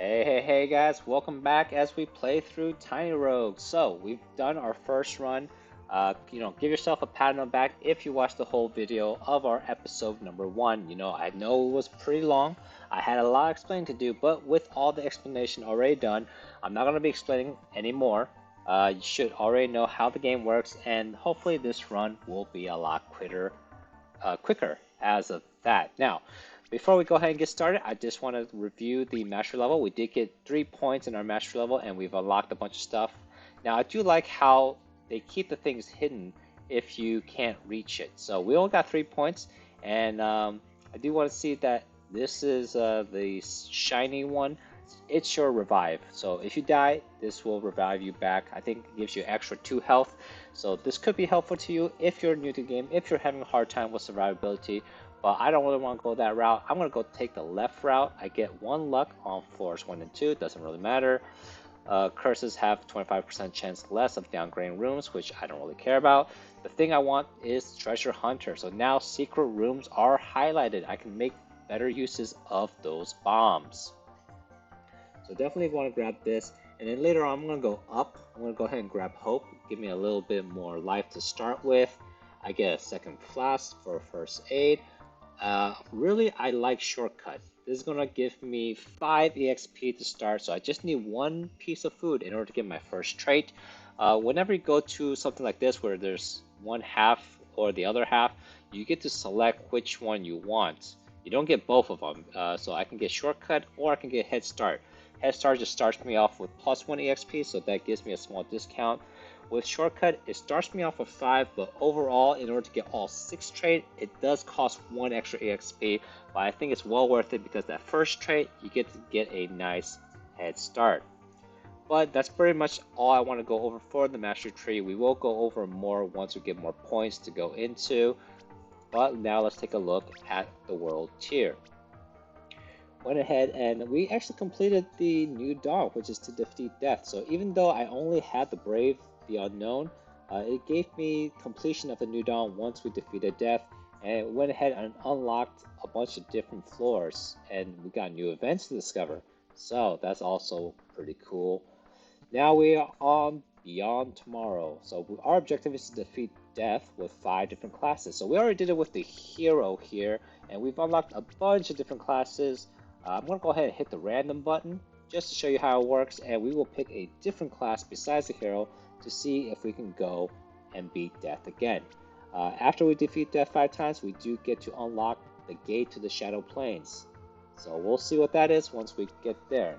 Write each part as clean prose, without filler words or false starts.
Hey guys, welcome back as we play through Tiny Rogue. So, we've done our first run. Give yourself a pat on the back if you watched the whole video of our episode number one. I know it was pretty long. I had a lot of explaining to do, but with all the explanation already done, I'm not going to be explaining anymore. You should already know how the game works, and hopefully this run will be a lot quicker as of that. Now, before we go ahead and get started, I just want to review the mastery level. We did get 3 points in our mastery level, and we've unlocked a bunch of stuff. Now, I do like how they keep the things hidden if you can't reach it. So we only got 3 points, and I do want to see that this is the shiny one. It's your revive. So if you die, this will revive you back. I think it gives you extra 2 health. So this could be helpful to you if you're new to the game, if you're having a hard time with survivability. But I don't really want to go that route. I'm going to go take the left route. I get 1 luck on floors 1 and 2. It doesn't really matter. Curses have 25% chance less of downgrading rooms, which I don't really care about. The thing I want is Treasure Hunter. So now secret rooms are highlighted. I can make better uses of those bombs. So definitely want to grab this. And then later on, I'm going to go up. I'm going to go ahead and grab Hope. Give me a little bit more life to start with. I get a second flask for first aid. Really, I like Shortcut. This is going to give me 5 EXP to start, so I just need 1 piece of food in order to get my first trait. Whenever you go to something like this where there's one half or the other half, you get to select which one you want. You don't get both of them, so I can get Shortcut or I can get Head Start. Head Start just starts me off with +1 EXP, so that gives me a small discount. With Shortcut, it starts me off with 5, but overall, in order to get all 6 trait, it does cost 1 extra EXP, but I think it's well worth it because that first trait, you get to get a nice head start. But that's pretty much all I want to go over for the Mastery Tree. We will go over more once we get more points to go into, but now let's take a look at the World Tier. Went ahead and we actually completed the new dawn, which is to defeat death. So even though I only had the brave, the unknown, it gave me completion of the new dawn once we defeated death, and it went ahead and unlocked a bunch of different floors, and we got new events to discover. So that's also pretty cool. Now we are on Beyond Tomorrow. So our objective is to defeat death with 5 different classes. So we already did it with the hero here, and we've unlocked a bunch of different classes. I'm going to go ahead and hit the random button just to show you how it works, and we will pick a different class besides the hero to see if we can go and beat death again. After we defeat death 5 times, we do get to unlock the gate to the Shadow Plains. So we'll see what that is once we get there.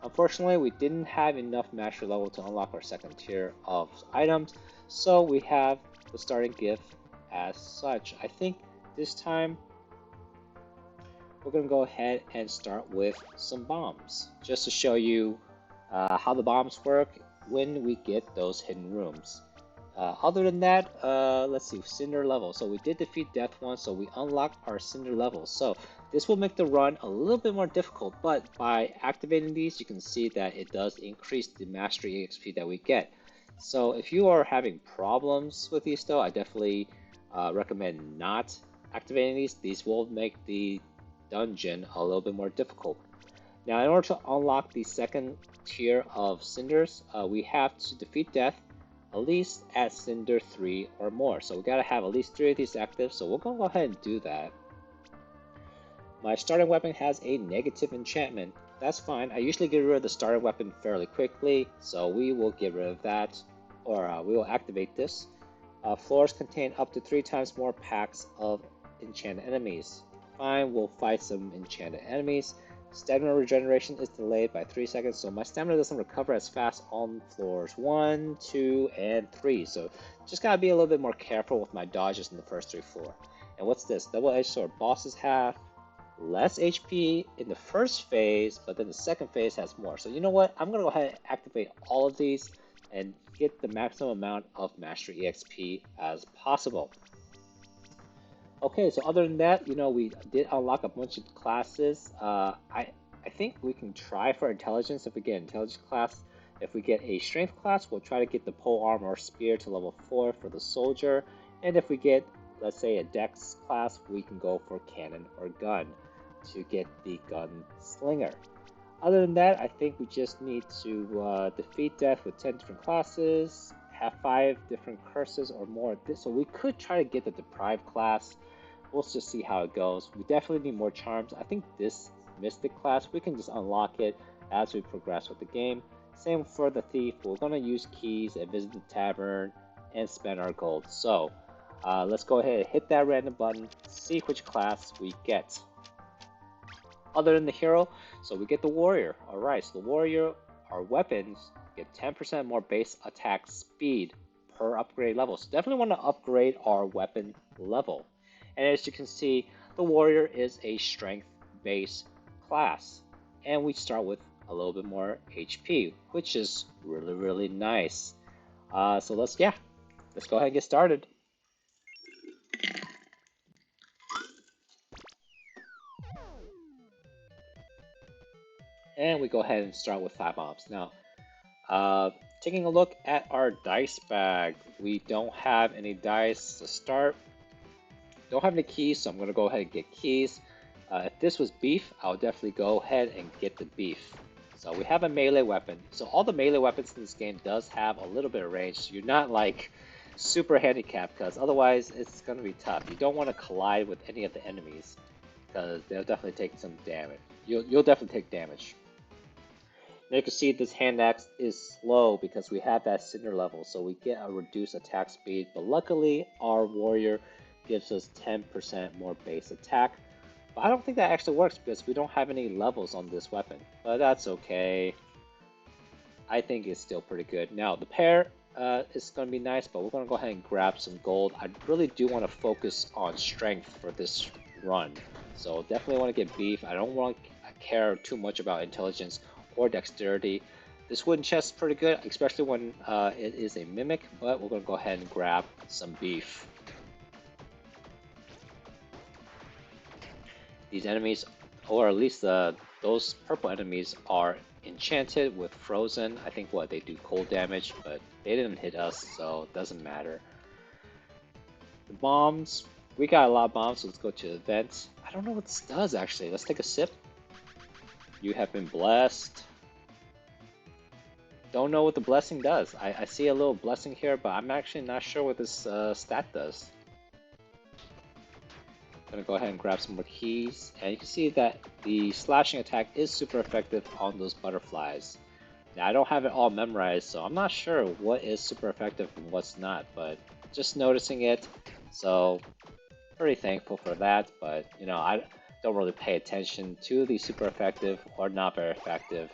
Unfortunately, we didn't have enough mastery level to unlock our second tier of items, so we have the starting gift as such. I think this time we're going to go ahead and start with some bombs, just to show you how the bombs work when we get those hidden rooms. Other than that, let's see, Cinder level. So we did defeat Death once, so we unlocked our Cinder level. So this will make the run a little bit more difficult, but by activating these, you can see that it does increase the Mastery EXP that we get. So if you are having problems with these though, I definitely recommend not activating these. These will make the dungeon a little bit more difficult. Now, in order to unlock the second tier of Cinders, we have to defeat Death at least at Cinder 3 or more. So we gotta have at least 3 of these active, so we're gonna go ahead and do that. My starting weapon has a negative enchantment. That's fine. I usually get rid of the starting weapon fairly quickly, so we will get rid of that, or we will activate this. Floors contain up to 3 times more packs of enchanted enemies. Fine, we'll fight some enchanted enemies. Stamina regeneration is delayed by 3 seconds, so my stamina doesn't recover as fast on floors 1, 2, and 3. So just gotta be a little bit more careful with my dodges in the first 3 floors. And what's this? Double-edged sword. Bosses have less HP in the first phase, but then the second phase has more. So you know what? I'm gonna go ahead and activate all of these and get the maximum amount of Mastery EXP as possible. Okay, so other than that, we did unlock a bunch of classes. I think we can try for intelligence if we get intelligence class. If we get a strength class, we'll try to get the pole arm or spear to level 4 for the soldier. And if we get, let's say, a dex class, we can go for cannon or gun to get the gun slinger. Other than that, I think we just need to defeat death with 10 different classes, have 5 different curses or more. So we could try to get the deprived class. We'll just see how it goes. We definitely need more charms. I think this mystic class, we can just unlock it as we progress with the game. Same for the thief. We're going to use keys and visit the tavern and spend our gold. So let's go ahead and hit that random button, see which class we get. Other than the hero, so we get the warrior. Alright, so the warrior, our weapons get 10% more base attack speed per upgrade level. So definitely want to upgrade our weapon level. And as you can see, the warrior is a strength base class. And we start with a little bit more HP, which is really nice. So let's go ahead and get started. And we go ahead and start with 5 bombs. Now, taking a look at our dice bag, we don't have any dice to start. Don't have any keys, so I'm going to go ahead and get keys. If this was beef, I'll definitely go ahead and get the beef. So we have a melee weapon. So all the melee weapons in this game does have a little bit of range. So you're not like super handicapped, because otherwise it's going to be tough. You don't want to collide with any of the enemies, because they'll definitely take some damage. You'll definitely take damage. Now you can see this hand axe is slow because we have that cinder level, so we get a reduced attack speed, but luckily our warrior gives us 10% more base attack. But I don't think that actually works because we don't have any levels on this weapon, but that's okay. I think it's still pretty good. Now the pair is going to be nice, but we're going to go ahead and grab some gold. I really do want to focus on strength for this run, so definitely want to get beef. I don't want to care too much about intelligence or dexterity. This wooden chest is pretty good, especially when it is a mimic, but we're going to go ahead and grab some beef. These enemies, or at least those purple enemies, are enchanted with frozen. I think they do cold damage, but they didn't hit us, so it doesn't matter. The bombs, we got a lot of bombs, so let's go to the vents. I don't know what this does actually. Let's take a sip. You have been blessed. Don't know what the blessing does. I see a little blessing here, but I'm actually not sure what this stat does. I'm gonna go ahead and grab some more keys, and you can see that the slashing attack is super effective on those butterflies. Now I don't have it all memorized, so I'm not sure what is super effective and what's not, but just noticing it, so pretty thankful for that. But you know, I don't really pay attention to the super effective or not very effective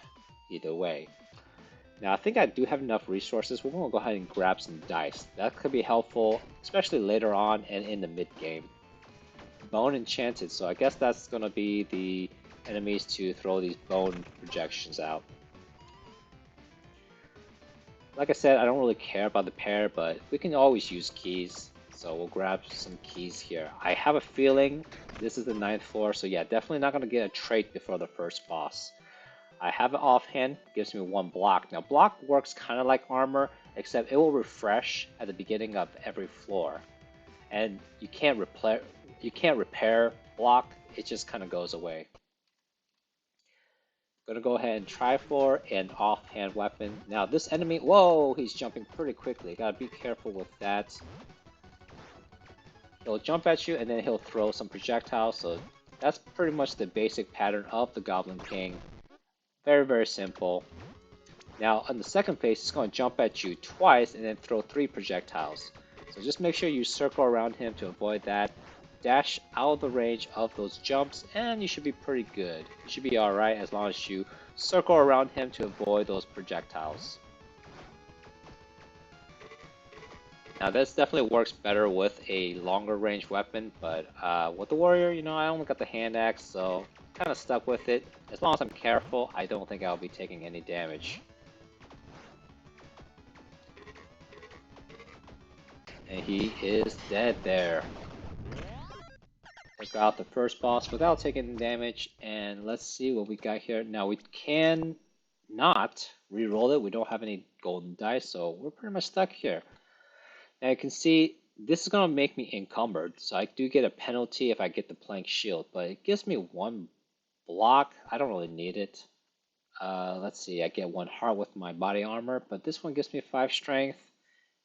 either way. Now I think I do have enough resources. We're going to go ahead and grab some dice. That could be helpful, especially later on and in the mid-game. Bone enchanted, so I guess that's going to be the enemies to throw these bone projections out. Like I said, I don't really care about the pair, but we can always use keys. So we'll grab some keys here. I have a feeling this is the 9th floor, so yeah, definitely not going to get a trait before the first boss. I have it offhand, gives me 1 block. Now block works kind of like armor, except it will refresh at the beginning of every floor. And you can't repair block, it just kind of goes away. Gonna go ahead and try for an offhand weapon. Now this enemy, whoa, he's jumping pretty quickly. Gotta be careful with that. He'll jump at you and then he'll throw some projectiles, so that's pretty much the basic pattern of the Goblin King. Very simple. Now on the second phase, it's going to jump at you twice and then throw 3 projectiles. So just make sure you circle around him to avoid that. Dash out of the range of those jumps and you should be pretty good. You should be alright as long as you circle around him to avoid those projectiles. Now this definitely works better with a longer range weapon, but with the warrior, you know, I only got the hand axe, so kind of stuck with it. As long as I'm careful, I don't think I'll be taking any damage. And he is dead there. Took out the first boss without taking damage, and let's see what we got here. Now we can not re-roll it. We don't have any golden dice, so we're pretty much stuck here. Now you can see this is going to make me encumbered, so I do get a penalty if I get the plank shield, but it gives me 1 block. I don't really need it. Let's see, I get 1 heart with my body armor, but this one gives me 5 strength.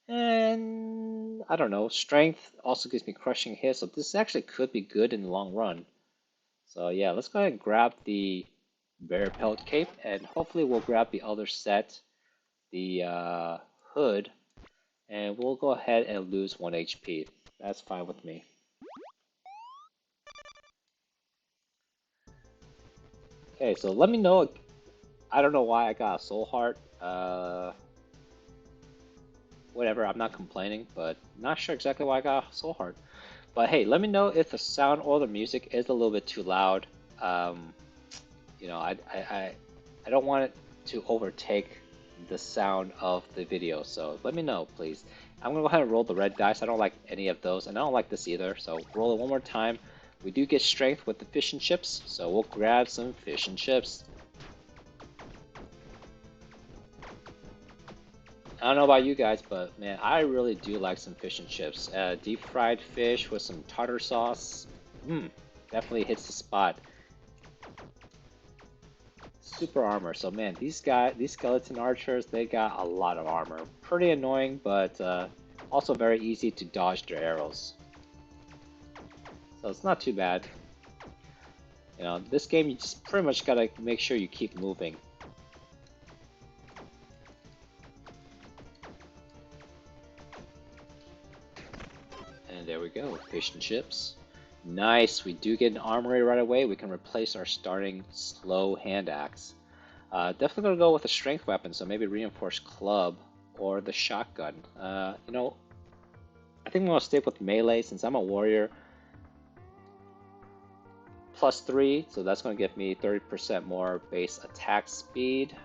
And I don't know, strength also gives me crushing hit, so this actually could be good in the long run. So yeah, let's go ahead and grab the bear pelt cape, and hopefully we'll grab the other set, the hood, and we'll go ahead and lose 1 HP. That's fine with me. Okay, so let me know. I don't know why I got a soul heart. Whatever, I'm not complaining, but not sure exactly why I got a soul heart. But hey, let me know if the sound or the music is a little bit too loud. You know, I don't want it to overtake the sound of the video, so let me know, please. I'm gonna go ahead and roll the red dice. I don't like any of those, and I don't like this either, so roll it one more time. We do get strength with the fish and chips, so we'll grab some fish and chips. I don't know about you guys, but man, I really do like some fish and chips. Deep fried fish with some tartar sauce, definitely hits the spot. Super armor. So man, these skeleton archers, they got a lot of armor. Pretty annoying, but also very easy to dodge their arrows. So it's not too bad. You know, this game you just pretty much gotta make sure you keep moving. And there we go, fish and chips. Nice, we do get an armory right away. We can replace our starting slow hand axe. Definitely gonna go with a strength weapon, so maybe reinforced club or the shotgun. You know, I think I'm gonna stick with melee since I'm a warrior. +3, so that's gonna give me 30% more base attack speed.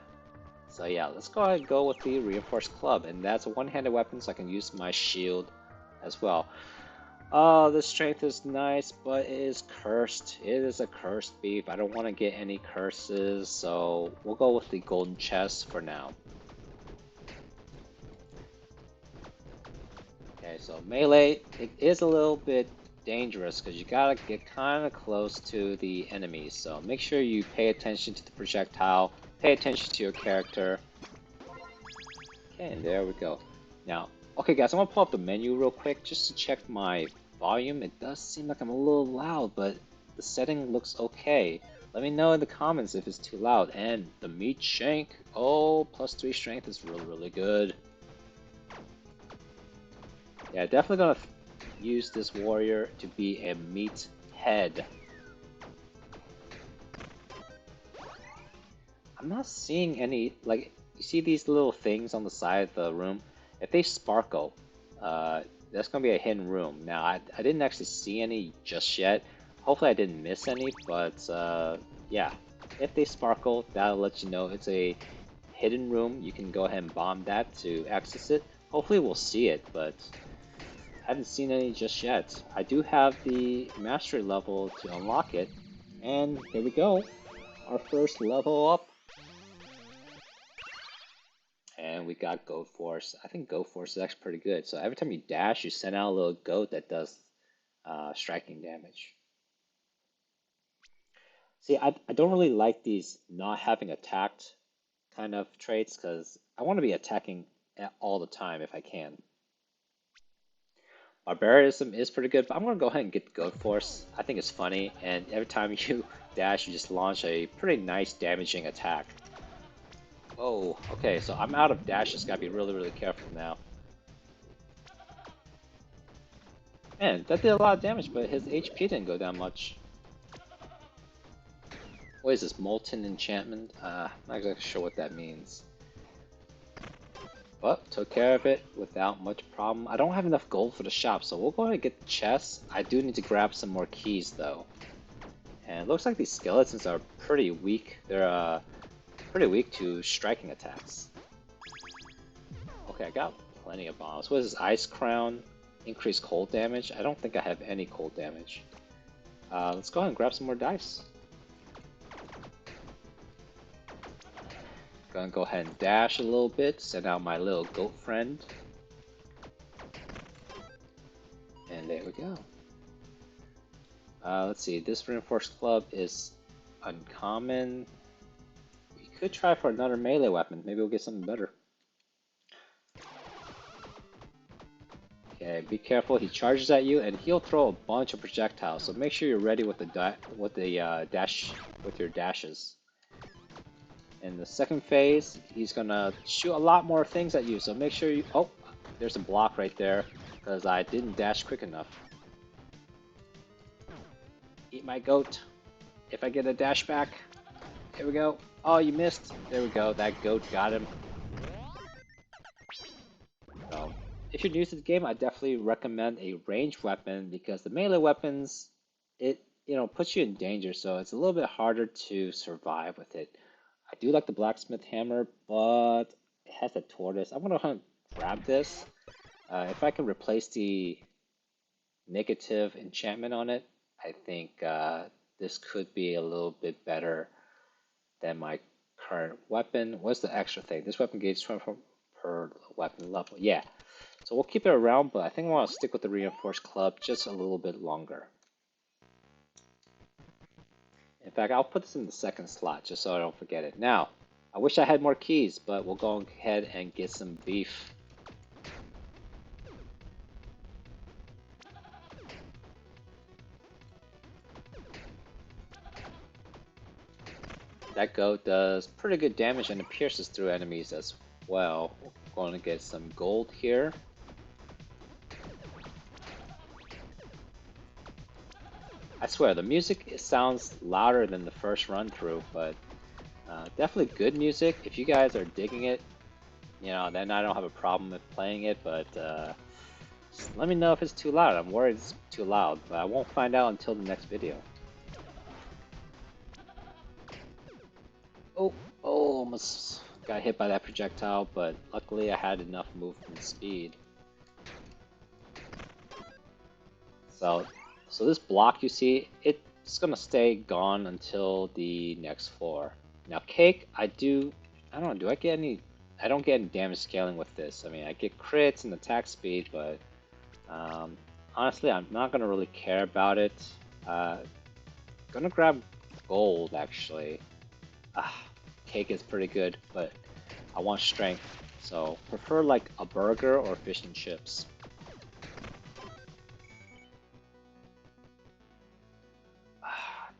So yeah, let's go ahead and go with the reinforced club, and that's a one-handed weapon, so I can use my shield as well. Oh, the strength is nice, but it is cursed. It is a cursed beef. I don't want to get any curses, so we'll go with the golden chest for now. Okay, so melee, it is a little bit dangerous because you gotta get kind of close to the enemies, so make sure you pay attention to the projectile, pay attention to your character. Okay, and there we go. Now, okay guys, I'm gonna pull up the menu real quick just to check my volume. It does seem like I'm a little loud, but the setting looks okay. Let me know in the comments if it's too loud. And the meat shank, oh, +3 strength is really, really good. Yeah, definitely gonna use this warrior to be a meat head. I'm not seeing any, like, you see these little things on the side of the room? If they sparkle, that's gonna be a hidden room. Now, I didn't actually see any just yet. Hopefully I didn't miss any, but yeah. If they sparkle, that'll let you know it's a hidden room. You can go ahead and bomb that to access it. Hopefully we'll see it, but I haven't seen any just yet. I do have the mastery level to unlock it, and here we go. Our first level up. And we got Goat Force. I think Goat Force is actually pretty good. So every time you dash, you send out a little goat that does striking damage. See, I don't really like these not having attacked kind of traits because I want to be attacking all the time if I can. Barbarism is pretty good, but I'm going to go ahead and get Goat Force. I think it's funny, and every time you dash, you just launch a pretty nice damaging attack. Oh, okay, so I'm out of dashes. Gotta be really, really careful now. Man, that did a lot of damage, but his HP didn't go down much. What is this, Molten Enchantment? Not exactly sure what that means. But, took care of it without much problem. I don't have enough gold for the shop, so we'll go ahead and get the chest. I do need to grab some more keys, though. And it looks like these skeletons are pretty weak. They're, pretty weak to striking attacks. Okay, I got plenty of bombs. What is this, Ice Crown? Increase cold damage? I don't think I have any cold damage. Let's go ahead and grab some more dice. Gonna go ahead and dash a little bit, send out my little goat friend. And there we go. Let's see, this reinforced club is uncommon. We could try for another melee weapon. Maybe we'll get something better. Okay, be careful. He charges at you, and he'll throw a bunch of projectiles. So make sure you're ready with the dash with your dashes. In the second phase, he's gonna shoot a lot more things at you. So make sure you. Oh, there's a block right there because I didn't dash quick enough. Eat my goat. If I get a dash back, here we go. Oh, you missed. There we go. That goat got him. So, if you're new to the game, I definitely recommend a ranged weapon because the melee weapons, it puts you in danger, so it's a little bit harder to survive with it. I do like the blacksmith hammer, but it has a tortoise. I'm gonna grab this. If I can replace the negative enchantment on it, I think this could be a little bit better than my current weapon. What's the extra thing? This weapon gauge 24 per weapon level. Yeah. So we'll keep it around, but I think I want to stick with the reinforced club just a little bit longer. In fact, I'll put this in the second slot just so I don't forget it. Now, I wish I had more keys, but we'll go ahead and get some beef. That goat does pretty good damage and it pierces through enemies as well. We're going to get some gold here. I swear, the music sounds louder than the first run through, but definitely good music. If you guys are digging it, then I don't have a problem with playing it, but just let me know if it's too loud. I'm worried it's too loud, but I won't find out until the next video. Oh, almost got hit by that projectile, but luckily I had enough movement speed. So this block you see, it's gonna stay gone until the next floor. Now cake, I don't know, do I get any? I don't get any damage scaling with this. I mean, I get crits and attack speed, but honestly, I'm not gonna really care about it. Gonna grab gold actually. Cake is pretty good, but I want strength, so prefer like a burger or fish and chips.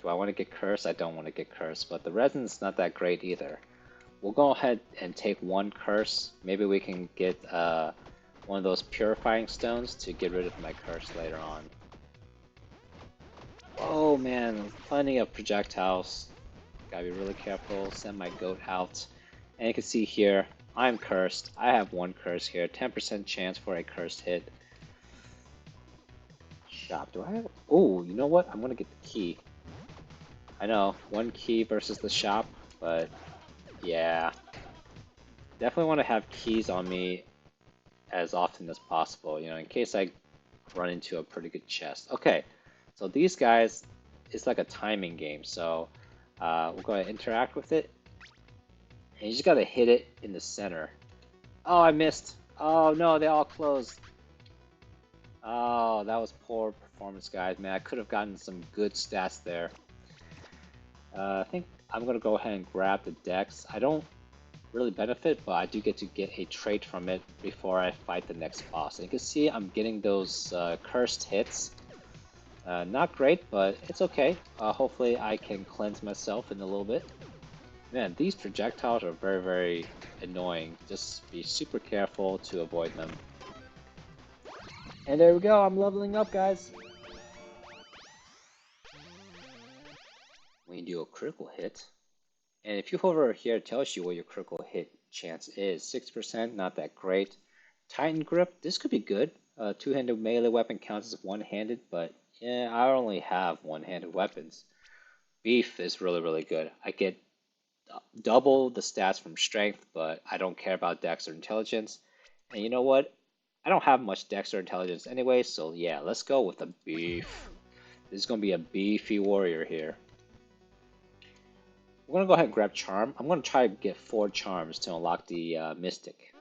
Do I want to get cursed? I don't want to get cursed, but the resin's not that great either. We'll go ahead and take one curse. Maybe we can get one of those purifying stones to get rid of my curse later on. Oh man, plenty of projectiles. Gotta be really careful. Send my goat out. And you can see here, I'm cursed. I have one curse here. 10% chance for a cursed hit. Shop. Do I have? Oh, you know what? I'm gonna get the key. I know, one key versus the shop, but yeah. Definitely want to have keys on me as often as possible, in case I run into a pretty good chest. Okay, so these guys, it's like a timing game, so we're going to interact with it. And you just got to hit it in the center. Oh, I missed. Oh no, they all closed. Oh, that was poor performance, guys. Man, I could have gotten some good stats there. I think I'm going to go ahead and grab the dex. I don't really benefit, but I do get to get a trait from it before I fight the next boss. And you can see I'm getting those cursed hits. Not great, but it's okay. Hopefully I can cleanse myself in a little bit. Man, these projectiles are very, very annoying. Just be super careful to avoid them. And there we go, I'm leveling up, guys. When you do a critical hit, and if you hover here, it tells you what your critical hit chance is. 6%, not that great. Titan Grip, this could be good. Two-handed melee weapon counts as one-handed, but yeah, I only have one-handed weapons. Beef is really, really good. I get double the stats from strength, but I don't care about dex or intelligence. And you know what? I don't have much dex or intelligence anyway, so yeah, let's go with the beef. This is going to be a beefy warrior here. We're going to go ahead and grab Charm. I'm going to try to get 4 Charms to unlock the Mystic.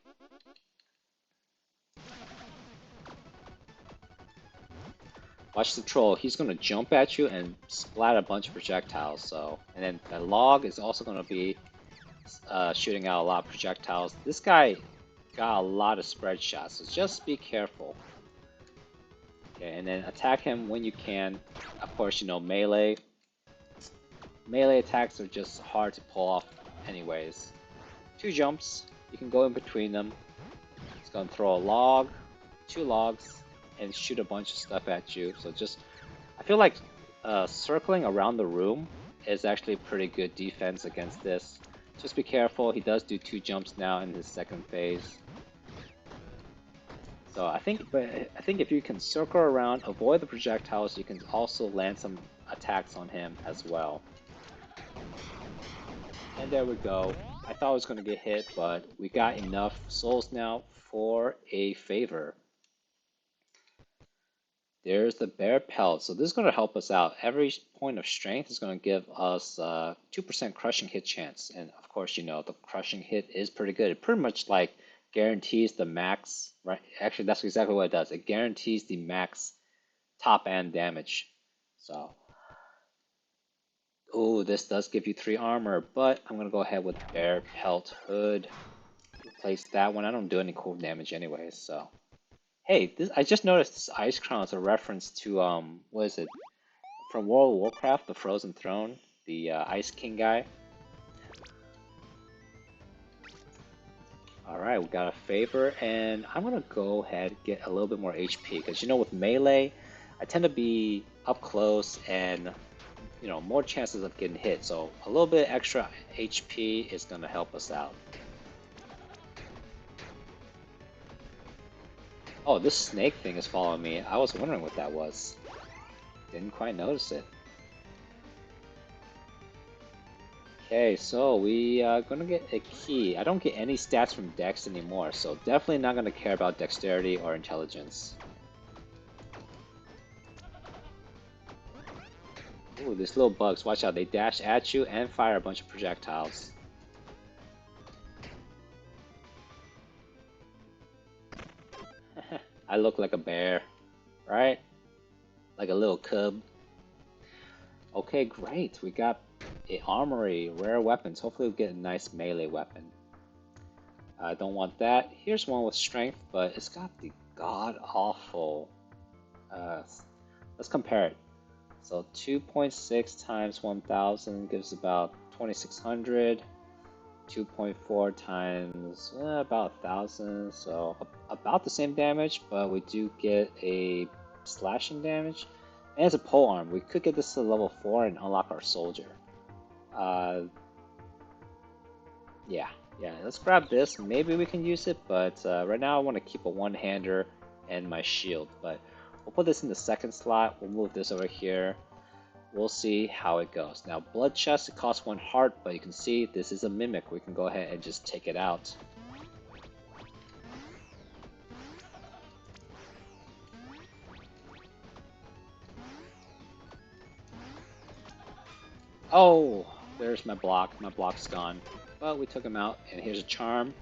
Watch the troll. He's going to jump at you and splat a bunch of projectiles. And then the log is also going to be shooting out a lot of projectiles. This guy got a lot of spread shots, so just be careful. Okay, and then attack him when you can. Of course, you know, melee. Melee attacks are just hard to pull off anyways. 2 jumps, you can go in between them. It's gonna throw a log, 2 logs, and shoot a bunch of stuff at you. So just, I feel like circling around the room is actually pretty good defense against this. Just be careful, he does do 2 jumps now in his second phase. So I think if you can circle around, avoid the projectiles, you can also land some attacks on him as well. And there we go. I thought I was going to get hit, but we got enough souls now for a favor. There's the bear pelt. So this is going to help us out. Every point of strength is going to give us 2% crushing hit chance. And of course, you know, the crushing hit is pretty good. It pretty much like guarantees the max, right? Actually, that's exactly what it does. It guarantees the max top end damage. So, oh, this does give you 3 armor, but I'm going to go ahead with bear pelt hood. Replace that one. I don't do any cool damage anyways, so. Hey, I just noticed this ice crown is a reference to, what is it? From World of Warcraft, the Frozen Throne, the Ice King guy. Alright, we got a favor, and I'm gonna go ahead and get a little bit more HP, because you know, with melee, I tend to be up close and, you know, more chances of getting hit, so a little bit extra HP is gonna help us out. Oh, this snake thing is following me. I was wondering what that was. Didn't quite notice it. Okay, so we are gonna get a key. I don't get any stats from Dex anymore, so definitely not gonna care about dexterity or intelligence. Ooh, these little bugs, watch out, they dash at you and fire a bunch of projectiles. I look like a bear, right? Like a little cub. Okay, great. We got a armory, rare weapons. Hopefully we'll get a nice melee weapon. I don't want that. Here's one with strength, but it's got the god-awful... let's compare it. So 2.6 times 1000 gives about 2600. 2.4 times about 1000, so about the same damage, but we do get a slashing damage. And it's a pole arm. We could get this to level 4 and unlock our soldier. Yeah, let's grab this. Maybe we can use it, but right now I want to keep a one-hander and my shield. But we'll put this in the second slot. We'll move this over here. We'll see how it goes. Now, blood chest, it costs 1 heart, but you can see this is a mimic. We can go ahead and just take it out. Oh, there's my block. My block's gone. But we took him out, and here's a charm.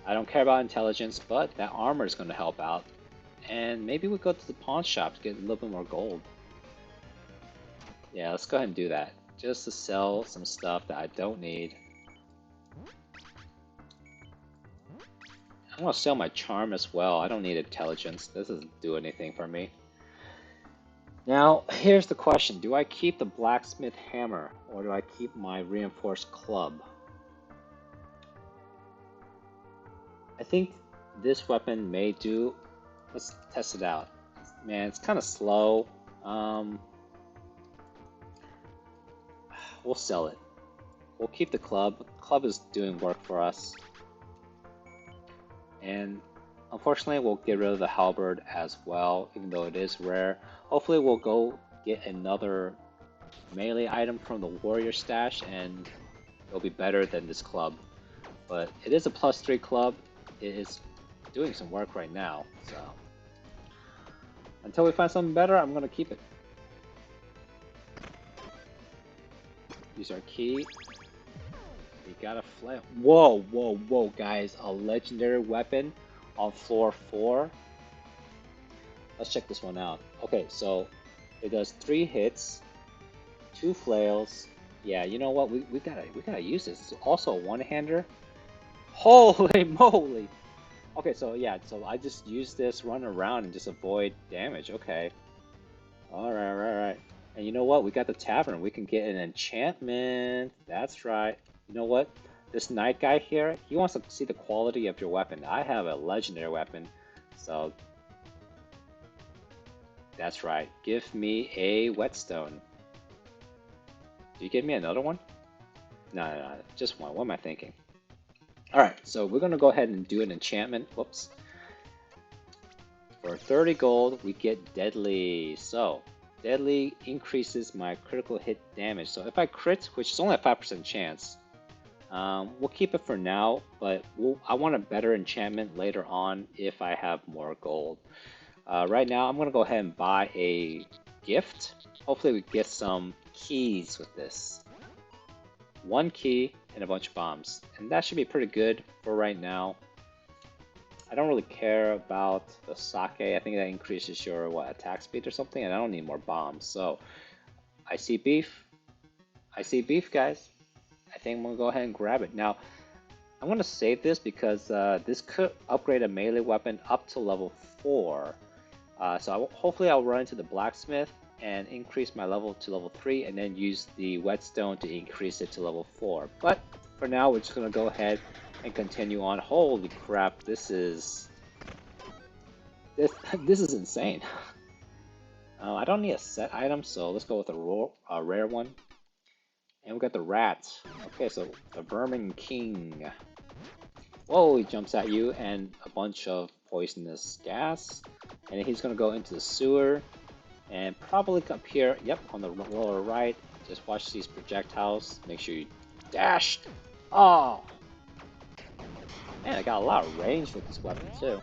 I don't care about intelligence, but that armor is going to help out. And maybe we go to the pawn shop to get a little bit more gold. Yeah, let's go ahead and do that. Just to sell some stuff that I don't need. I'm gonna sell my charm as well. I don't need intelligence. This doesn't do anything for me. Now, here's the question. Do I keep the blacksmith hammer or do I keep my reinforced club? I think this weapon may do. Let's test it out. Man, it's kind of slow. We'll sell it. We'll keep the club. Club is doing work for us. And unfortunately, we'll get rid of the halberd as well, even though it is rare. Hopefully, we'll go get another melee item from the warrior stash, and it'll be better than this club. But it is a +3 club. It is doing some work right now, so until we find something better, I'm gonna keep it. Use our key. We got a flail. Whoa, guys. A legendary weapon on floor 4. Let's check this one out. Okay, so it does 3 hits, 2 flails, Yeah, you know what? We gotta use this. It's also a one-hander. Holy moly! Okay, so yeah, so I just use this, run around, and just avoid damage. Okay. All right, right, right. And you know what? We got the tavern. We can get an enchantment. That's right. You know what? This knight guy here, he wants to see the quality of your weapon. I have a legendary weapon, so that's right. Give me a whetstone. Do you give me another one? No, no, no, just one. What am I thinking? All right, so we're gonna go ahead and do an enchantment. Whoops. For 30 gold, we get Deadly. So, Deadly increases my critical hit damage. So if I crit, which is only a 5% chance, we'll keep it for now, but I want a better enchantment later on if I have more gold. Right now, I'm going to go ahead and buy a gift. Hopefully we get some keys with this. One key and a bunch of bombs. And that should be pretty good for right now. I don't really care about the sake. I think that increases your attack speed or something, and I don't need more bombs. So I see beef. I see beef, guys. I think I'm gonna go ahead and grab it. Now I'm gonna save this because this could upgrade a melee weapon up to level 4. So hopefully I'll run into the blacksmith and increase my level to level 3, and then use the whetstone to increase it to level 4. But for now, we're just gonna go ahead and continue on. Holy crap! This this is insane. I don't need a set item, so let's go with a rare one. And we got the rat. Okay, so the Vermin King. Whoa, he jumps at you and a bunch of poisonous gas. And then he's gonna go into the sewer and probably up here, yep, on the lower right. Just watch these projectiles. Make sure you dash. Oh, man, I got a lot of range with this weapon too.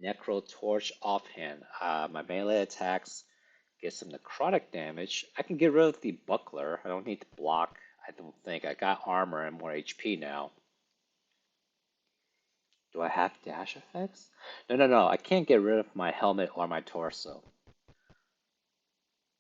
Necro Torch offhand. My melee attacks get some necrotic damage. I can get rid of the buckler. I don't need to block. I don't think. I got armor and more HP now. Do I have dash effects? No, no, no. I can't get rid of my helmet or my torso.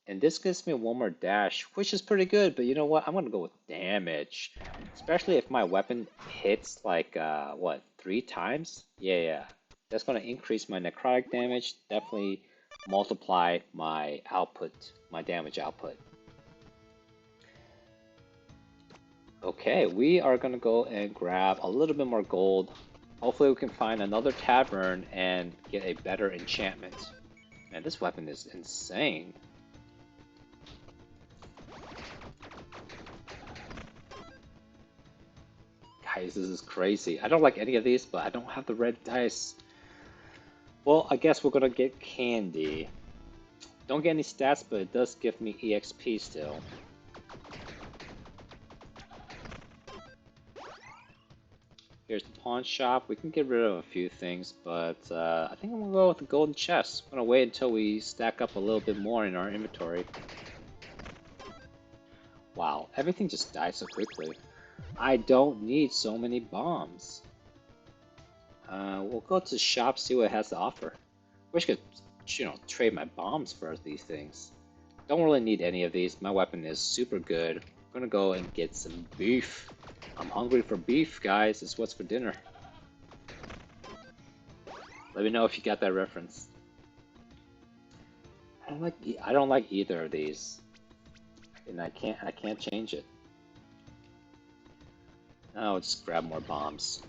And this gives me one more dash, which is pretty good, but you know what? I'm gonna go with damage. Especially if my weapon hits like, what, 3 times? Yeah, yeah. That's gonna increase my necrotic damage, definitely multiply my output, my damage output. Okay, we are gonna go and grab a little bit more gold. Hopefully we can find another tavern and get a better enchantment. Man, this weapon is insane. Guys, this is crazy. I don't like any of these, but I don't have the red dice. Well, I guess we're gonna get candy. Don't get any stats, but it does give me EXP still. Here's the pawn shop. We can get rid of a few things, but I think I'm gonna go with the golden chest. I'm gonna wait until we stack up a little bit more in our inventory. Wow, everything just dies so quickly. I don't need so many bombs. We'll go to the shop, see what it has to offer. Wish I could, trade my bombs for these things. Don't really need any of these. My weapon is super good. I'm gonna go and get some beef. I'm hungry for beef, guys. It's what's for dinner. Let me know if you got that reference. I don't like either of these, and I can't change it. I'll just grab more bombs.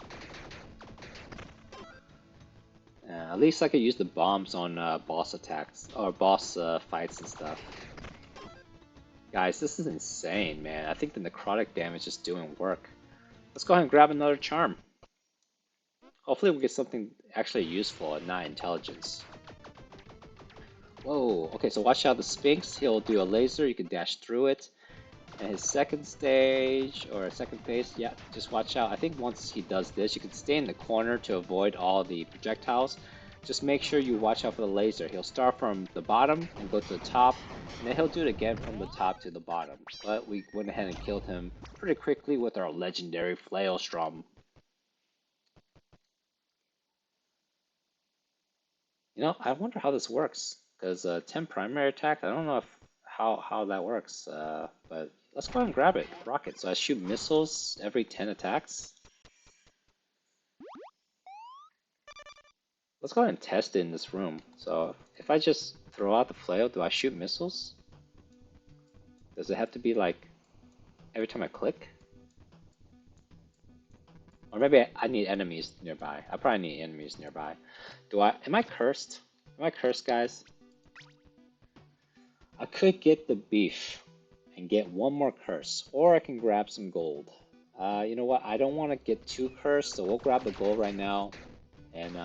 At least I could use the bombs on boss attacks or boss fights and stuff. Guys, this is insane, man. I think the necrotic damage is doing work. Let's go ahead and grab another charm. Hopefully we get something actually useful and not intelligence. Whoa, okay, so watch out the Sphinx. He'll do a laser, you can dash through it. And his second stage, or second phase, yeah, just watch out. I think once he does this, you can stay in the corner to avoid all the projectiles. Just make sure you watch out for the laser. He'll start from the bottom and go to the top, and then he'll do it again from the top to the bottom. But we went ahead and killed him pretty quickly with our legendary Flailstrom. You know, I wonder how this works because 10 primary attack. I don't know if how that works. But let's go ahead and grab it. Rocket. So I shoot missiles every 10 attacks. Let's go ahead and test it in this room. So if I just throw out the flail, do I shoot missiles? Does it have to be like every time I click? Or maybe I need enemies nearby. I probably need enemies nearby. Am I cursed? Am I cursed, guys? I could get the beef and get one more curse, or I can grab some gold. You know what? I don't want to get too cursed, so we'll grab the gold right now, and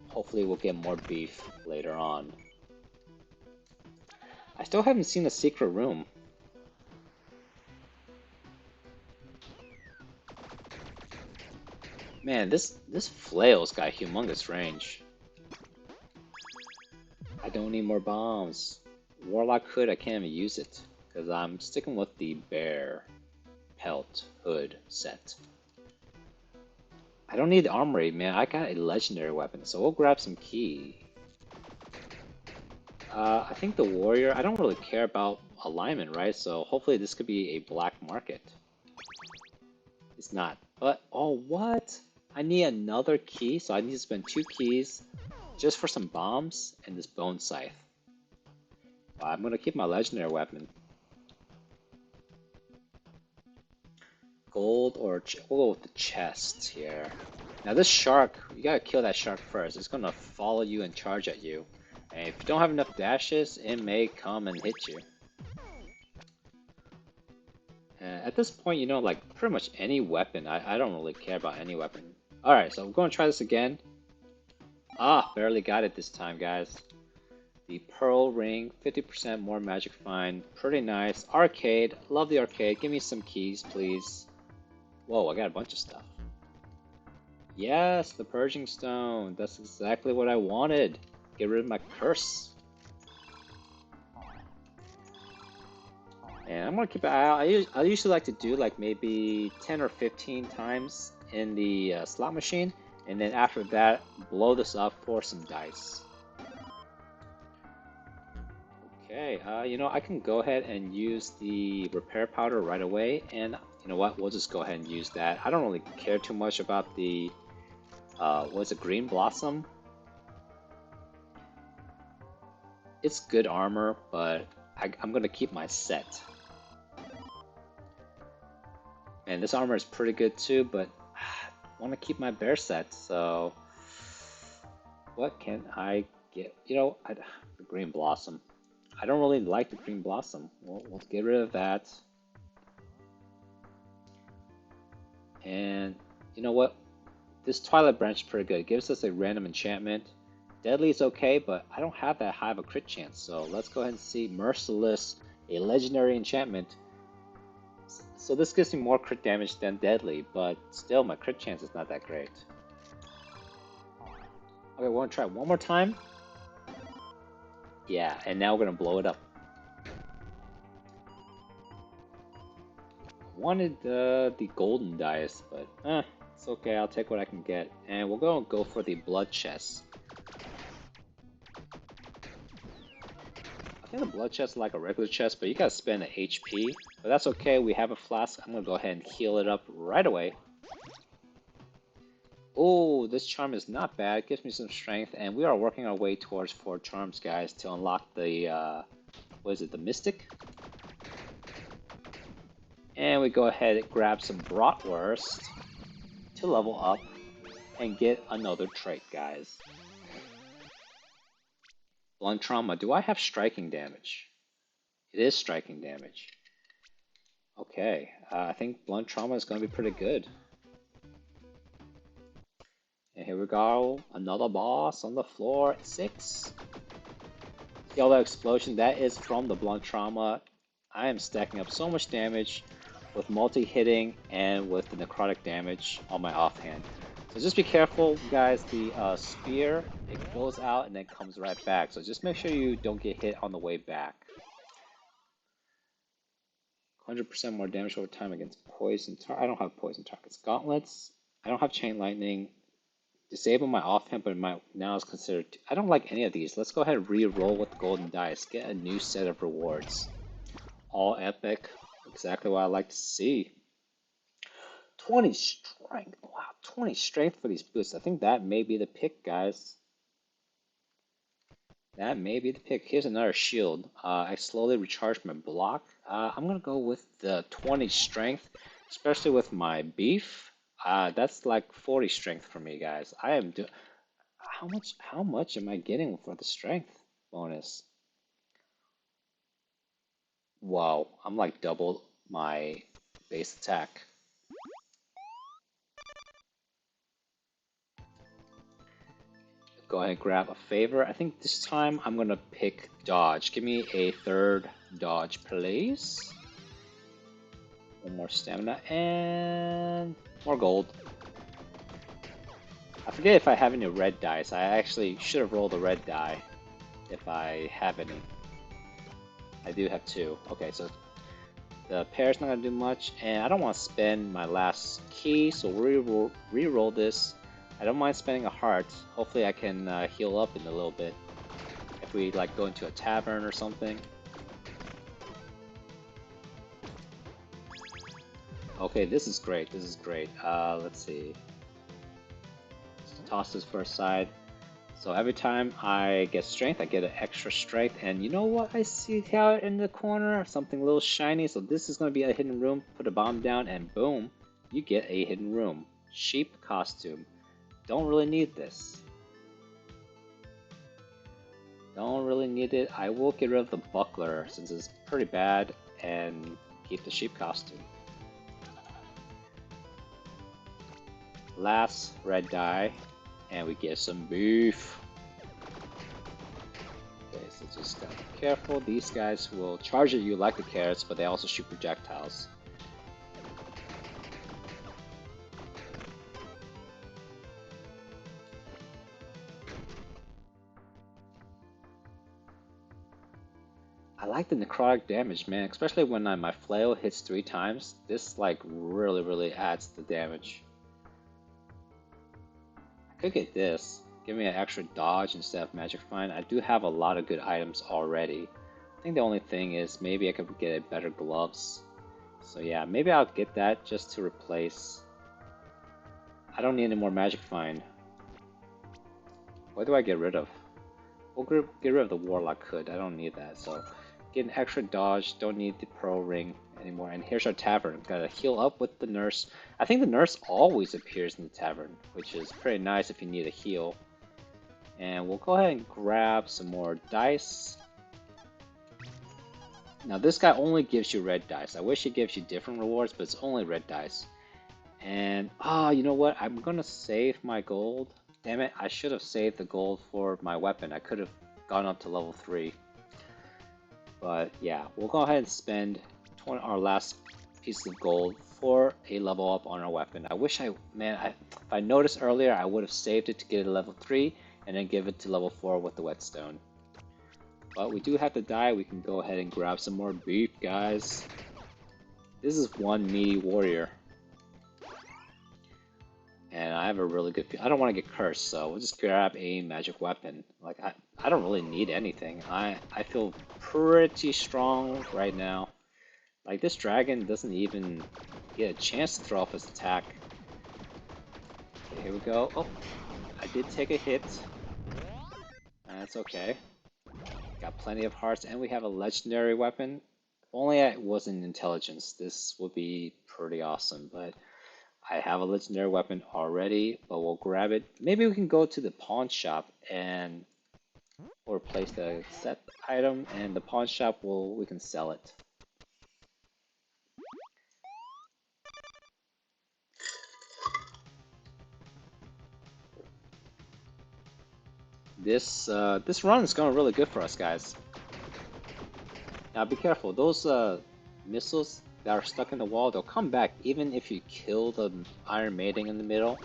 hopefully we'll get more beef later on. I still haven't seen a secret room. Man, this flail's got humongous range. I don't need more bombs. Warlock Hood, I can't even use it, because I'm sticking with the bear pelt hood set. I don't need the armory, man. I got a legendary weapon, so we'll grab some key. I think the warrior, I don't really care about alignment, right? So hopefully this could be a black market. It's not. But, oh, what? I need another key, so I need to spend 2 keys just for some bombs and this bone scythe. I'm gonna keep my legendary weapon. Gold or we'll go with the chest here. Now this shark, you gotta kill that shark first. It's gonna follow you and charge at you. And if you don't have enough dashes, it may come and hit you. At this point, you know, like pretty much any weapon. I don't really care about any weapon. Alright, so I'm gonna try this again. Ah, barely got it this time, guys. The Pearl Ring, 50% more magic find. Pretty nice. Arcade, love the arcade. Give me some keys, please. Whoa, I got a bunch of stuff. Yes, the Purging Stone. That's exactly what I wanted. Get rid of my curse. And I'm gonna keep it. I usually like to do like maybe 10 or 15 times in the slot machine, and then after that, blow this up for some dice. Okay, you know, I can go ahead and use the repair powder right away, and you know what? We'll just go ahead and use that. I don't really care too much about the what's it, Green Blossom? It's good armor, but I'm gonna keep my set. And this armor is pretty good too, but I want to keep my bear set, so what can I get? You know, the Green Blossom. I don't really like the Green Blossom. We'll get rid of that. And you know what? This Twilight Branch is pretty good. It gives us a random enchantment. Deadly is okay, but I don't have that high of a crit chance, so let's go ahead and see Merciless, a legendary enchantment. So this gives me more crit damage than Deadly, but still my crit chance is not that great. Okay, we're gonna try one more time. Yeah, and now we're gonna blow it up. Wanted the golden dice, but it's okay. I'll take what I can get, and we're gonna go for the blood chest. I think the blood chest is like a regular chest, but you gotta spend an HP. But that's okay. We have a flask. I'm gonna go ahead and heal it up right away. Oh, this charm is not bad. It gives me some strength, and we are working our way towards 4 charms, guys, to unlock the what is it, the Mystic? And we go ahead and grab some Bratwurst to level up and get another trait, guys. Blunt Trauma. Do I have striking damage? It is striking damage. Okay, I think Blunt Trauma is going to be pretty good. And here we go, another boss on the floor, 6. See all that explosion? That is from the Blunt Trauma. I am stacking up so much damage with multi-hitting and with the necrotic damage on my offhand. So just be careful, guys. The spear, it goes out and then comes right back. So just make sure you don't get hit on the way back. 100% more damage over time against poison targets. I don't have poison targets. Gauntlets. I don't have chain lightning. Disable my offhand, but my now is considered. I don't like any of these. Let's go ahead and re-roll with the golden dice. Get a new set of rewards. All epic. Exactly what I like to see. 20 strength. Wow, 20 strength for these boosts. I think that may be the pick, guys. That may be the pick. Here's another shield. I slowly recharge my block. I'm gonna go with the 20 strength, especially with my beef. That's like 40 strength for me, guys. I am do. How much am I getting for the strength bonus? Wow, I'm like double my base attack. Go ahead and grab a favor. I think this time I'm gonna pick dodge. Give me a third dodge, please. One more stamina and more gold. I forget if I have any red dice. I actually should have rolled a red die if I have any. I do have two. Okay, so the pair's not gonna do much, and I don't want to spend my last key, so we'll re-roll this. I don't mind spending a heart. Hopefully I can heal up in a little bit. If we like go into a tavern or something. Okay, this is great. This is great. Let's see. Let's toss this for a side. So every time I get strength, I get an extra strength. And you know what I see out in the corner? Something a little shiny. So this is going to be a hidden room. Put a bomb down and boom, you get a hidden room. Sheep costume. Don't really need this. Don't really need it. I will get rid of the buckler since it's pretty bad and keep the sheep costume. Last red die, and we get some beef. Okay, so just gotta be careful. These guys will charge at you like the carrots, but they also shoot projectiles. I like the necrotic damage, man, especially when my flail hits 3 times. This like really adds the damage. I could get this. Give me an extra dodge instead of magic find. I do have a lot of good items already. I think the only thing is maybe I could get better gloves. So yeah, maybe I'll get that just to replace. I don't need any more magic find. What do I get rid of? We'll get rid of the warlock hood. I don't need that. So get an extra dodge. Don't need the pearl ring anymore. And here's our tavern. Gotta heal up with the nurse. I think the nurse always appears in the tavern, which is pretty nice if you need a heal. And we'll go ahead and grab some more dice. Now this guy only gives you red dice. I wish he gives you different rewards, but it's only red dice. And you know what? I'm gonna save my gold. Damn it, I should have saved the gold for my weapon. I could have gone up to level 3. But yeah, we'll go ahead and spend our last piece of gold for a level up on our weapon. I wish if I noticed earlier, I would have saved it to get it to level 3 and then give it to level 4 with the whetstone. But we do have to die. We can go ahead and grab some more beef, guys. This is one meaty warrior. And I have a really good feel. I don't want to get cursed, so we'll just grab a magic weapon. Like, I don't really need anything. I feel pretty strong right now. Like, this dragon doesn't even get a chance to throw off his attack. Okay, here we go. Oh, I did take a hit. That's okay. Got plenty of hearts, and we have a legendary weapon. If only I was in intelligence, this would be pretty awesome, but I have a legendary weapon already, but we'll grab it. Maybe we can go to the pawn shop and replace the set item, and the pawn shop we can sell it. This run is going really good for us, guys. Now be careful, those missiles that are stuck in the wall, they'll come back even if you kill the Iron Maiden in the middle.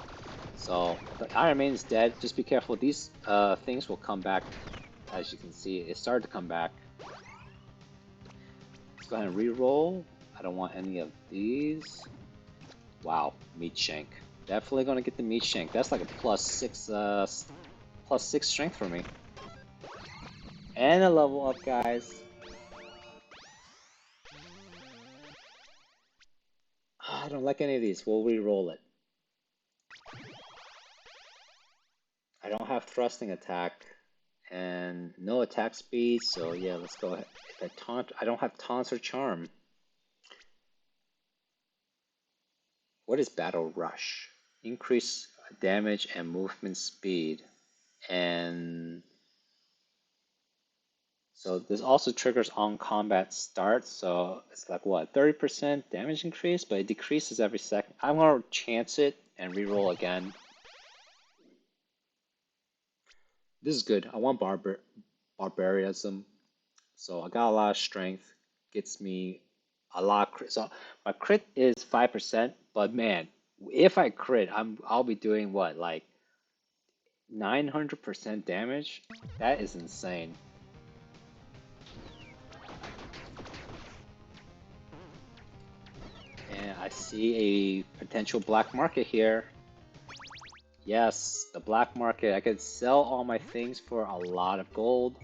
So the Iron Maiden's dead. Just be careful. These things will come back. As you can see, it started to come back. Let's go ahead and re-roll. I don't want any of these. Wow, meat shank. Definitely gonna get the meat shank. That's like a +6 strength for me. And a level up, guys. I don't like any of these. We'll re-roll it. I don't have thrusting attack and no attack speed, so yeah, let's go ahead. If I taunt, I don't have taunts or charm. What is Battle Rush? Increase damage and movement speed. And so this also triggers on combat start, so it's like what, 30% damage increase, but it decreases every second. I'm gonna chance it and reroll again. This is good. I want barbarism, so I got a lot of strength. Gets me a lot of crit. So my crit is 5%, but man, if I crit, I'll be doing what, like 900% damage? That is insane. And I see a potential black market here. Yes, the black market. I could sell all my things for a lot of gold.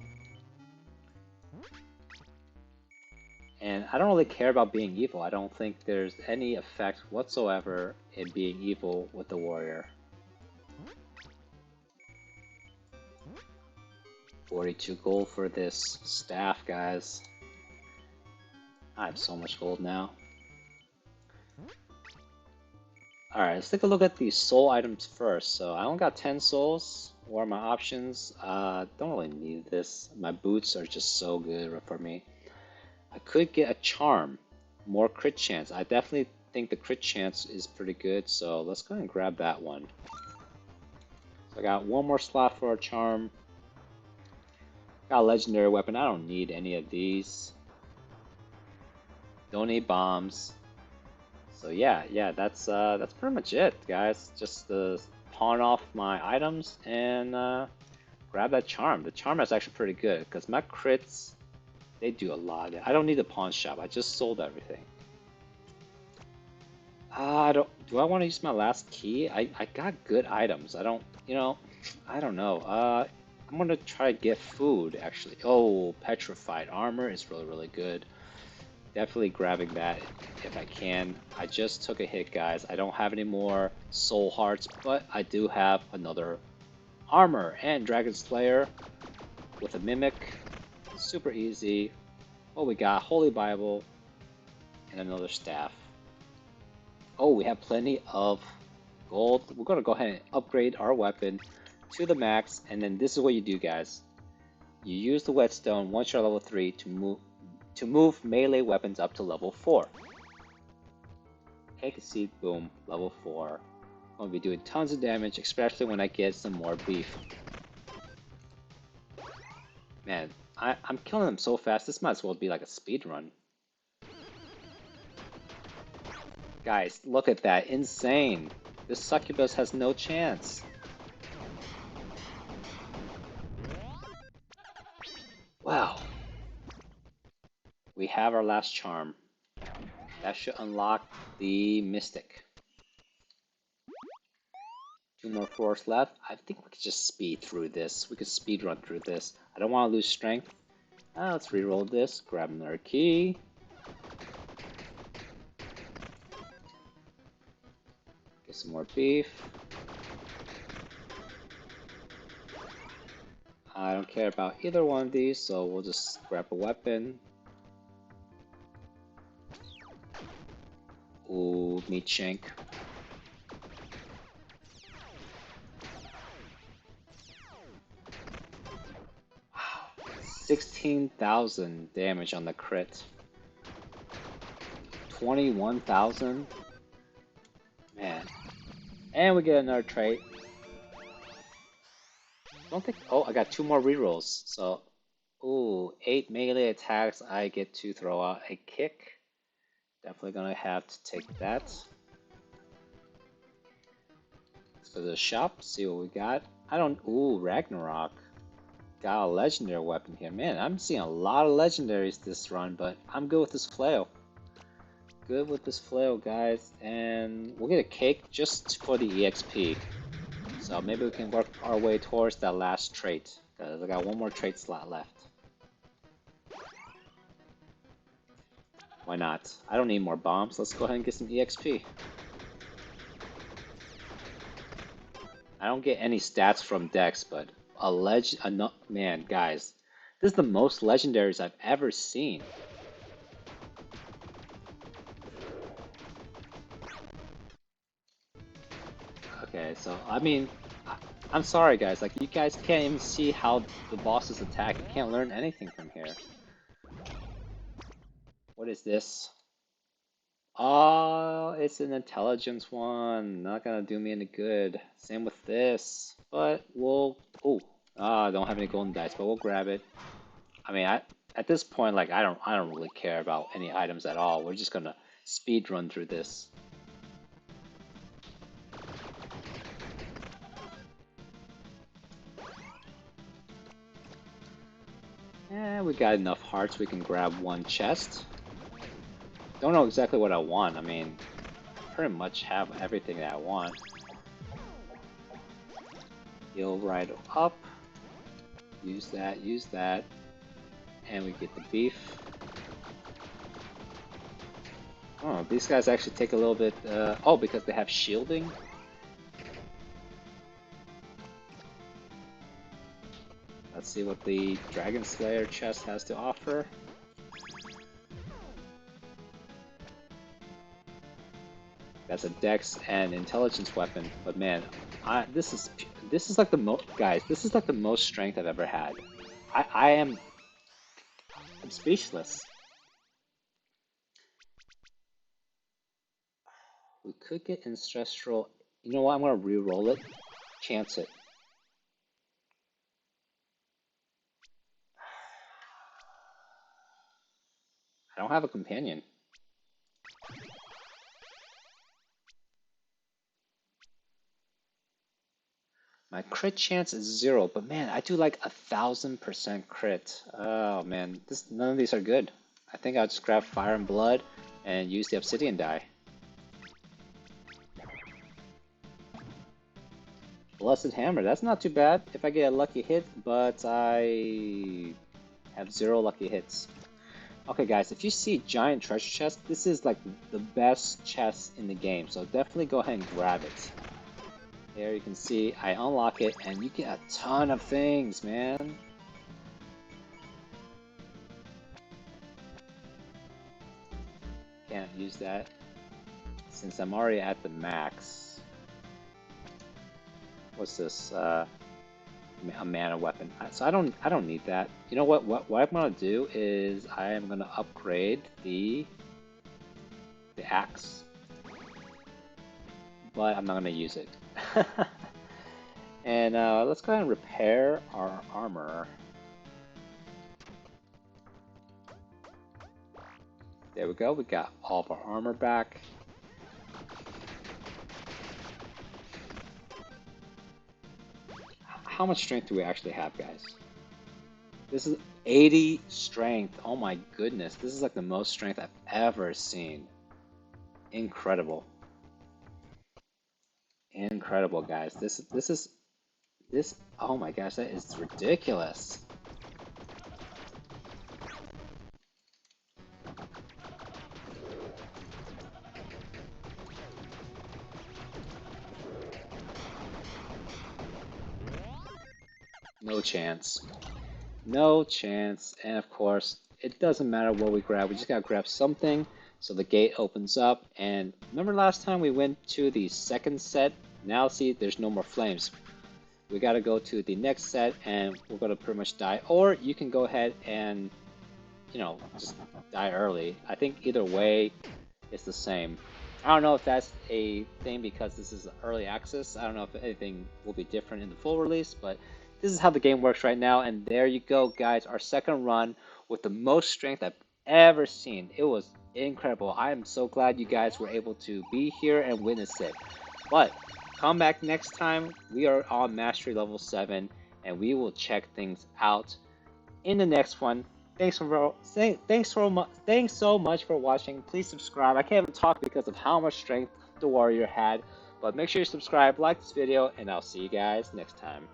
And I don't really care about being evil. I don't think there's any effect whatsoever in being evil with the warrior. 42 gold for this staff, guys. I have so much gold now. Alright, let's take a look at the soul items first. So I only got 10 souls. What are my options? Don't really need this. My boots are just so good for me. I could get a charm, more crit chance. I definitely think the crit chance is pretty good, so let's go ahead and grab that one. So I got one more slot for a charm. Got a legendary weapon. I don't need any of these. Don't need bombs. So yeah, that's pretty much it, guys. Just pawn off my items and grab that charm. The charm is actually pretty good because my crits, they do a lot. I don't need the pawn shop. I just sold everything. I don't. Do I want to use my last key? I got good items. I don't. I don't know. I'm gonna try to get food actually. Oh, petrified armor is really good. Definitely grabbing that if I can. I just took a hit, guys. I don't have any more soul hearts, but I do have another armor and Dragon Slayer with a mimic. Super easy. What we got? Holy Bible and another staff. Oh, we have plenty of gold. We're gonna go ahead and upgrade our weapon to the max, and then this is what you do, guys. You use the whetstone once you're level 3 to move melee weapons up to level 4. Take a seat, boom, level 4. I'm gonna be doing tons of damage, especially when I get some more beef. Man, I'm killing them so fast, this might as well be like a speed run. Guys, look at that, insane. This succubus has no chance. Wow. We have our last charm. That should unlock the Mystic. 2 more floors left. I think we could just speed through this. We could speed run through this. I don't want to lose strength. Let's reroll this. Grab another key. Get some more beef. I don't care about either one of these, so we'll just grab a weapon. Ooh, meat shank. Wow, 16,000 damage on the crit. 21,000. Man. And we get another trait. Don't think. Oh, I got 2 more rerolls. So, ooh, 8 melee attacks. I get to throw out a kick. Definitely gonna have to take that. Let's go to the shop, see what we got. I don't. Ooh, Ragnarok. Got a legendary weapon here. Man, I'm seeing a lot of legendaries this run, but I'm good with this flail. good with this flail, guys, and we'll get a cake just for the EXP. So maybe we can work our way towards that last trait, because I got one more trait slot left. Why not? I don't need more bombs. Let's go ahead and get some EXP. I don't get any stats from Dex, but man, guys, this is the most legendaries I've ever seen. Okay, so I mean, I'm sorry guys, like you guys can't even see how the bosses attack. You can't learn anything from here. What is this? Oh, it's an intelligence one. Not gonna do me any good. Same with this. But we'll... Oh, I don't have any golden dice, but we'll grab it. I mean, at this point, like I don't really care about any items at all. We're just gonna speed run through this. Yeah, we got enough hearts. We can grab one chest. Don't know exactly what I want. I mean, pretty much have everything that I want. Heal right up. Use that. And we get the beef. Oh, these guys actually take a little bit... oh, because they have shielding? Let's see what the Dragon Slayer chest has to offer. That's a dex and intelligence weapon, but man, this is like the most, guys, this is like the most strength I've ever had. I'm speechless. We could get ancestral. You know what? I'm gonna re-roll it. Chance it. I don't have a companion. My crit chance is 0, but man, I do like 1000% crit. Oh man, none of these are good. I think I'll just grab Fire and Blood and use the Obsidian die. Blessed Hammer, that's not too bad if I get a lucky hit, but I have 0 lucky hits. Okay guys, if you see Giant Treasure Chest, this is like the best chest in the game, so definitely go ahead and grab it. There you can see I unlock it and you get a ton of things, man. Can't use that since I'm already at the max. What's this? A mana weapon. So I don't need that. You know what? What I'm gonna do is I am gonna upgrade the axe, but I'm not gonna use it. And let's go ahead and repair our armor. There we go. We got all of our armor back. How much strength do we actually have, guys? This is 80 strength. Oh my goodness. This is like the most strength I've ever seen. Incredible. Incredible, guys. This, oh my gosh, that is ridiculous. No chance. No chance. And of course, it doesn't matter what we grab. We just gotta grab something so the gate opens up. And remember last time we went to the second set? Now see, there's no more flames. We gotta go to the next set and we're gonna pretty much die. Or you can go ahead and, you know, just die early. I think either way, it's the same. I don't know if that's a thing because this is early access. I don't know if anything will be different in the full release, but this is how the game works right now. And there you go, guys. Our second run with the most strength I've ever seen. It was incredible. I am so glad you guys were able to be here and witness it. But come back next time. We are on Mastery Level 7, and we will check things out in the next one. Thanks so much for watching. Please subscribe. I can't even talk because of how much strength the warrior had. But make sure you subscribe, like this video, and I'll see you guys next time.